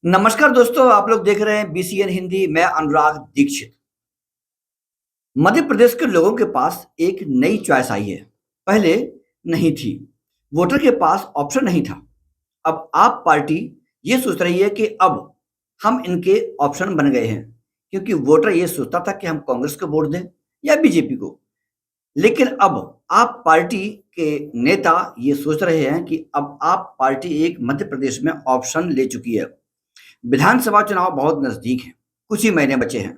नमस्कार दोस्तों, आप लोग देख रहे हैं बीसीएन हिंदी। मैं अनुराग दीक्षित। मध्य प्रदेश के लोगों के पास एक नई चॉइस आई है। पहले नहीं थी। वोटर के पास ऑप्शन नहीं था। अब आप पार्टी ये सोच रही है कि अब हम इनके ऑप्शन बन गए हैं, क्योंकि वोटर ये सोचता था कि हम कांग्रेस को वोट दें या बीजेपी को। लेकिन अब आप पार्टी के नेता ये सोच रहे हैं कि अब आप पार्टी एक मध्य प्रदेश में ऑप्शन ले चुकी है। विधानसभा चुनाव बहुत नजदीक है, कुछ ही महीने बचे हैं।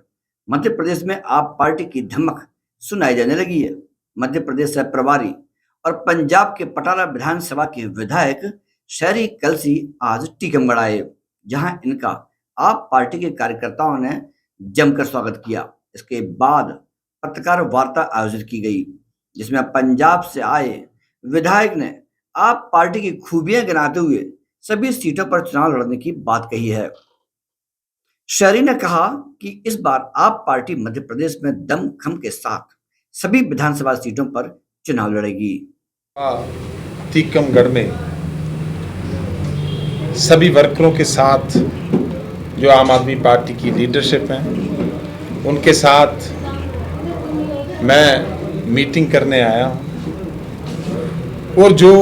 मध्य प्रदेश में आप पार्टी की धमक सुनाई देने लगी है। मध्य प्रदेश से प्रभारी और पंजाब के पटाला विधानसभा के विधायक शहरी कलसी आज टीकमगढ़ आए, जहां इनका आप पार्टी के कार्यकर्ताओं ने जमकर स्वागत किया। इसके बाद पत्रकार वार्ता आयोजित की गई, जिसमें पंजाब से आए विधायक ने आप पार्टी की खूबियां गिनाते हुए सभी सीटों पर चुनाव लड़ने की बात कही है। शहरी ने कहा कि इस बार आप पार्टी मध्य प्रदेश में दमखम के साथ सभी विधानसभा सीटों पर चुनाव लड़ेगी। टीकमगढ़ में सभी वर्करों के साथ जो आम आदमी पार्टी की लीडरशिप है, उनके साथ मैं मीटिंग करने आया हूँ। और जो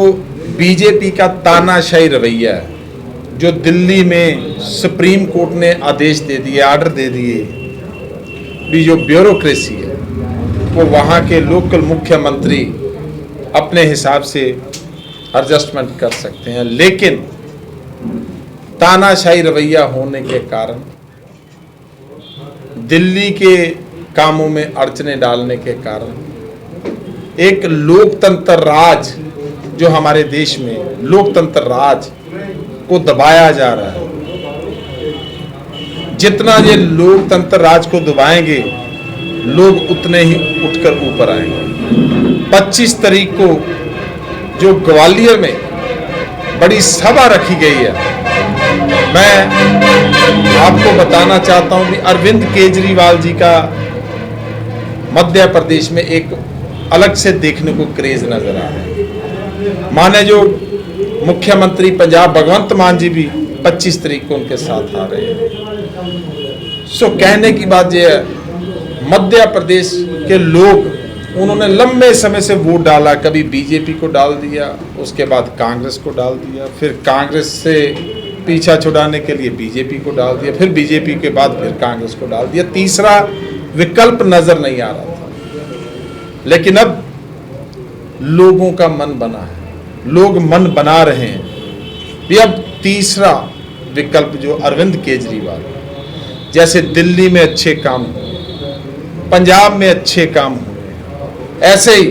बीजेपी का तानाशाही रवैया है, जो दिल्ली में सुप्रीम कोर्ट ने आदेश दे दिए, आर्डर दे दिए, भी जो ब्यूरोक्रेसी है, वो वहाँ के लोकल मुख्यमंत्री अपने हिसाब से एडजस्टमेंट कर सकते हैं। लेकिन तानाशाही रवैया होने के कारण, दिल्ली के कामों में अड़चने डालने के कारण, एक लोकतंत्र राज जो हमारे देश में लोकतंत्र राज को दबाया जा रहा है। जितना ये लोकतंत्र राज को दबाएंगे, लोग उतने ही उठकर ऊपर आएंगे। 25 तारीख को जो ग्वालियर में बड़ी सभा रखी गई है, मैं आपको बताना चाहता हूं कि अरविंद केजरीवाल जी का मध्य प्रदेश में एक अलग से देखने को क्रेज नजर आ रहा है। माने जो मुख्यमंत्री पंजाब भगवंत मान जी भी 25 तारीख को उनके साथ आ रहे हैं। सो कहने की बात यह है, मध्य प्रदेश के लोग, उन्होंने लंबे समय से वोट डाला। कभी बीजेपी को डाल दिया, उसके बाद कांग्रेस को डाल दिया, फिर कांग्रेस से पीछा छुड़ाने के लिए बीजेपी को डाल दिया, फिर बीजेपी के बाद फिर कांग्रेस को डाल दिया। तीसरा विकल्प नजर नहीं आ रहा था। लेकिन अब लोगों का मन बना है, लोग मन बना रहे हैं कि अब तीसरा विकल्प जो अरविंद केजरीवाल, जैसे दिल्ली में अच्छे काम हुए, पंजाब में अच्छे काम हुए, ऐसे ही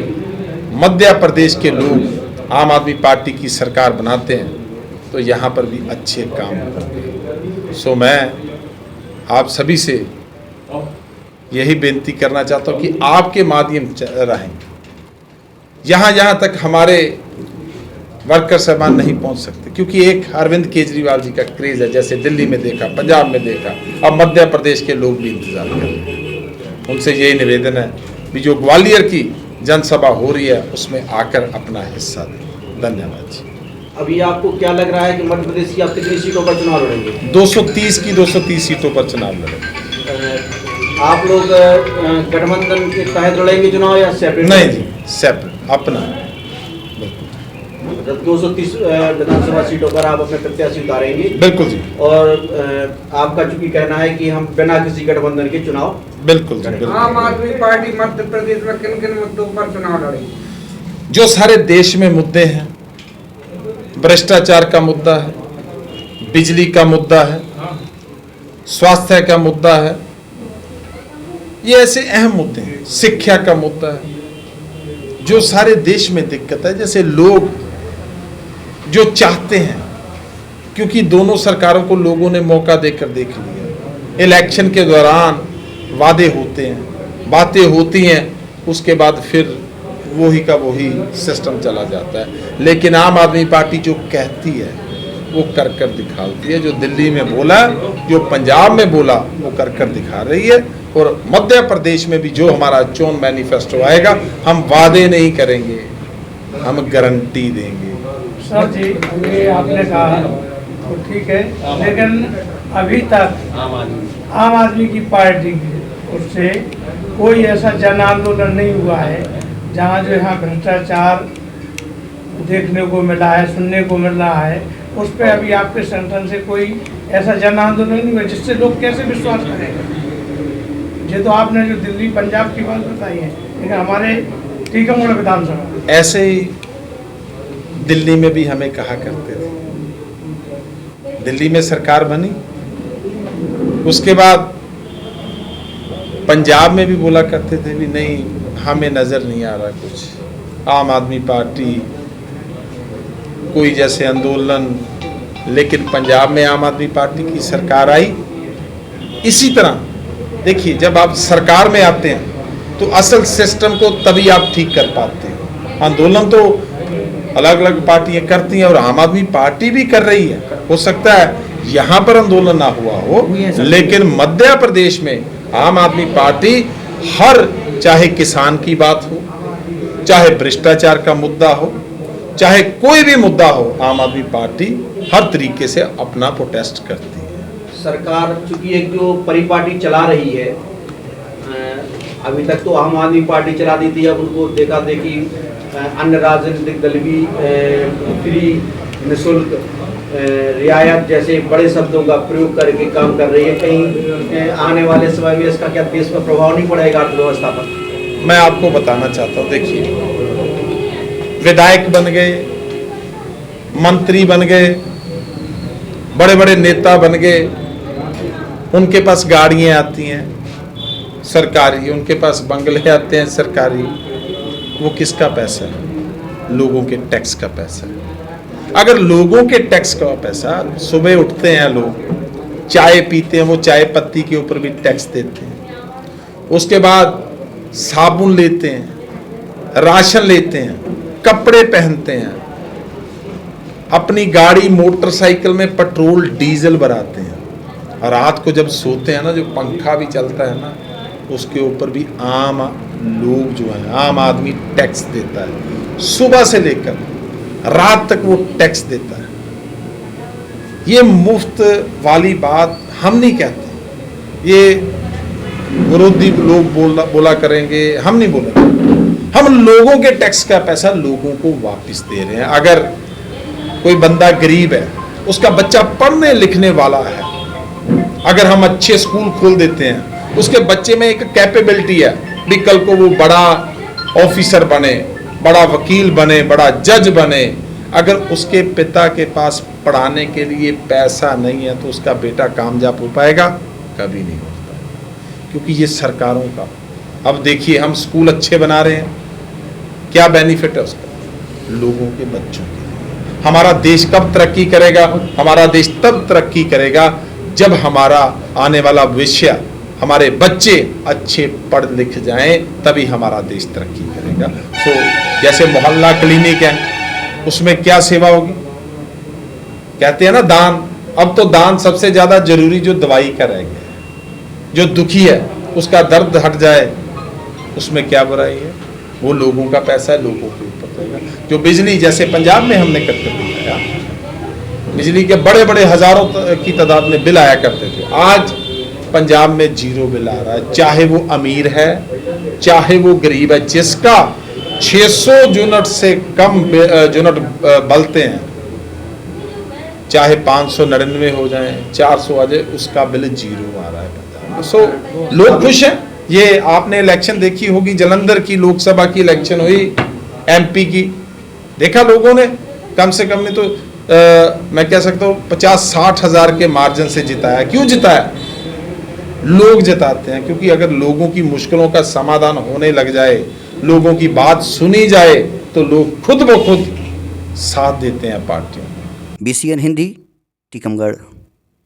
मध्य प्रदेश के लोग आम आदमी पार्टी की सरकार बनाते हैं तो यहाँ पर भी अच्छे काम होंगे। सो मैं आप सभी से यही बेनती करना चाहता हूँ कि आपके माध्यम रहेंगे, जहाँ तक हमारे वर्कर साहबान नहीं पहुँच सकते, क्योंकि एक अरविंद केजरीवाल जी का क्रेज है, जैसे दिल्ली में देखा, पंजाब में देखा, अब मध्य प्रदेश के लोग भी इंतजार कर रहे हैं। उनसे यही निवेदन है कि जो ग्वालियर की जनसभा हो रही है उसमें आकर अपना हिस्सा दें। धन्यवाद जी। अभी आपको क्या लग रहा है कि मध्य प्रदेश की आप कितनी सीटों पर चुनाव लड़ेंगे? 230 की 230 सीटों पर चुनाव लड़ेंगे। आप लोग गठबंधन के तहत लड़ेंगे चुनाव या सेपरेट? नहीं जी, सेपरेट अपना। 230 विधानसभा सीटों पर आप अपने प्रत्याशी उतारेंगे? बिल्कुल जी। और आपका चूंकि कहना है कि हम बिना किसी गठबंधन के चुनाव बिल्कुल जी, बिल्कुल। आम आदमी पार्टी मध्य प्रदेश में किन किन मुद्दों पर चुनाव लड़ेगी? जो सारे देश में मुद्दे हैं, भ्रष्टाचार का मुद्दा है, बिजली का मुद्दा है, स्वास्थ्य का मुद्दा है, ये ऐसे अहम मुद्दे हैं, शिक्षा का मुद्दा है, जो सारे देश में दिक्कत है। जैसे लोग जो चाहते हैं, क्योंकि दोनों सरकारों को लोगों ने मौका देकर देख लिया। इलेक्शन के दौरान वादे होते हैं, बातें होती हैं, उसके बाद फिर वही का वही सिस्टम चला जाता है। लेकिन आम आदमी पार्टी जो कहती है वो कर दिखाती है। जो दिल्ली में बोला, जो पंजाब में बोला, वो कर दिखा रही है। और मध्य प्रदेश में भी जो हमारा चोन मैनिफेस्टो आएगा, हम वादे नहीं करेंगे, हम गारंटी देंगे। सर जी, ये आपने कहा तो ठीक है, लेकिन अभी तक आम आदमी की पार्टी की ओर से कोई ऐसा जन आंदोलन नहीं हुआ है जहाँ जो यहाँ भ्रष्टाचार देखने को मिला है, सुनने को मिल रहा है। उस पर अभी आपके संगठन से कोई ऐसा जन आंदोलन नहीं हुआ जिससे लोग कैसे विश्वास करेंगे। ये तो आपने जो दिल्ली पंजाब की बात बताई है, लेकिन हमारे टीकमगढ़ विधानसभा ऐसे ही दिल्ली में भी हमें कहा करते थे। दिल्ली में सरकार बनी, उसके बाद पंजाब में भी बोला करते थे भी नहीं हमें नज़र नहीं आ रहा कुछ आम आदमी पार्टी कोई जैसे आंदोलन, लेकिन पंजाब में आम आदमी पार्टी की सरकार आई। इसी तरह देखिए, जब आप सरकार में आते हैं तो असल सिस्टम को तभी आप ठीक कर पाते हैं। आंदोलन तो अलग अलग पार्टियां करती हैं और आम आदमी पार्टी भी कर रही है। हो सकता है यहाँ पर आंदोलन ना हुआ हो, लेकिन मध्य प्रदेश में आम आदमी पार्टी हर, चाहे किसान की बात हो, चाहे भ्रष्टाचार का मुद्दा हो, चाहे कोई भी मुद्दा हो, आम आदमी पार्टी हर तरीके से अपना प्रोटेस्ट करती है। सरकार चूंकि एक जो परिपाटी चला रही है, अभी तक तो आम आदमी पार्टी चला दी थी, अब उनको देखा देखी अन्य राजनीतिक दल भी फ्री, निःशुल्क, रियायत जैसे बड़े शब्दों का प्रयोग करके काम कर रही है। कहीं आने वाले समय में इसका क्या देश पर प्रभाव नहीं पड़ेगा अर्थव्यवस्था पर? मैं आपको बताना चाहता हूँ, देखिए, विधायक बन गए, मंत्री बन गए, बड़े बड़े नेता बन गए, उनके पास गाड़ियाँ आती हैं सरकारी, उनके पास बंगले आते हैं सरकारी। वो किसका पैसा है? लोगों के टैक्स का पैसा है। अगर लोगों के टैक्स का पैसा, सुबह उठते हैं लोग, चाय पीते हैं, वो चाय पत्ती के ऊपर भी टैक्स देते हैं, उसके बाद साबुन लेते हैं, राशन लेते हैं, कपड़े पहनते हैं, अपनी गाड़ी मोटरसाइकिल में पेट्रोल डीजल भराते हैं, और रात को जब सोते हैं ना, जो पंखा भी चलता है ना, उसके ऊपर भी आम लोग जो है, आम आदमी टैक्स देता है। सुबह से लेकर रात तक वो टैक्स देता है। ये मुफ्त वाली बात हम नहीं कहते, ये विरोधी लोग बोला करेंगे, हम नहीं बोला। हम लोगों के टैक्स का पैसा लोगों को वापस दे रहे हैं। अगर कोई बंदा गरीब है, उसका बच्चा पढ़ने लिखने वाला है, अगर हम अच्छे स्कूल खोल देते हैं, उसके बच्चे में एक कैपेबिलिटी है भी कल को वो बड़ा ऑफिसर बने, बड़ा वकील बने, बड़ा जज बने, अगर उसके पिता के पास पढ़ाने के लिए पैसा नहीं है तो उसका बेटा कामयाब हो पाएगा? कभी नहीं हो पाएगा, क्योंकि ये सरकारों का। अब देखिए, हम स्कूल अच्छे बना रहे हैं, क्या बेनिफिट है उसका? लोगों के बच्चों के। हमारा देश कब तरक्की करेगा? हमारा देश तब तरक्की करेगा जब हमारा आने वाला भविष्य, हमारे बच्चे अच्छे पढ़ लिख जाएं, तभी हमारा देश तरक्की करेगा। तो जैसे मोहल्ला क्लिनिक है, उसमें क्या सेवा होगी? कहते हैं ना दान। अब तो दान सबसे ज्यादा जरूरी जो दवाई का रह गया है। जो दुखी है उसका दर्द हट जाए, उसमें क्या बुराई है? वो लोगों का पैसा है, लोगों के ऊपर देगा। जो बिजली, जैसे पंजाब में हमने करके दिखाया, बिजली के बड़े बड़े हजारों की तादाद में बिल आया करते थे, आज पंजाब में जीरो बिल आ रहा है। चाहे वो अमीर है, चाहे वो गरीब है, जिसका 600 यूनिट से कम यूनिट बलते हैं, चाहे 599 हो जाए, 400 आ जाए, उसका बिल जीरो आ रहा है पंजाब में। सो लोग खुश हैं। ये आपने इलेक्शन देखी होगी, जलंधर की लोकसभा की इलेक्शन हुई, एमपी की, देखा लोगों ने कम से कम नहीं तो मैं कह सकता हूँ 50-60 हजार के मार्जिन से जिताया। क्यों जिताया? लोग जिताते हैं, क्योंकि अगर लोगों की मुश्किलों का समाधान होने लग जाए, लोगों की बात सुनी जाए, तो लोग खुद ब खुद साथ देते हैं पार्टियों। BCN हिंदी, टीकमगढ़।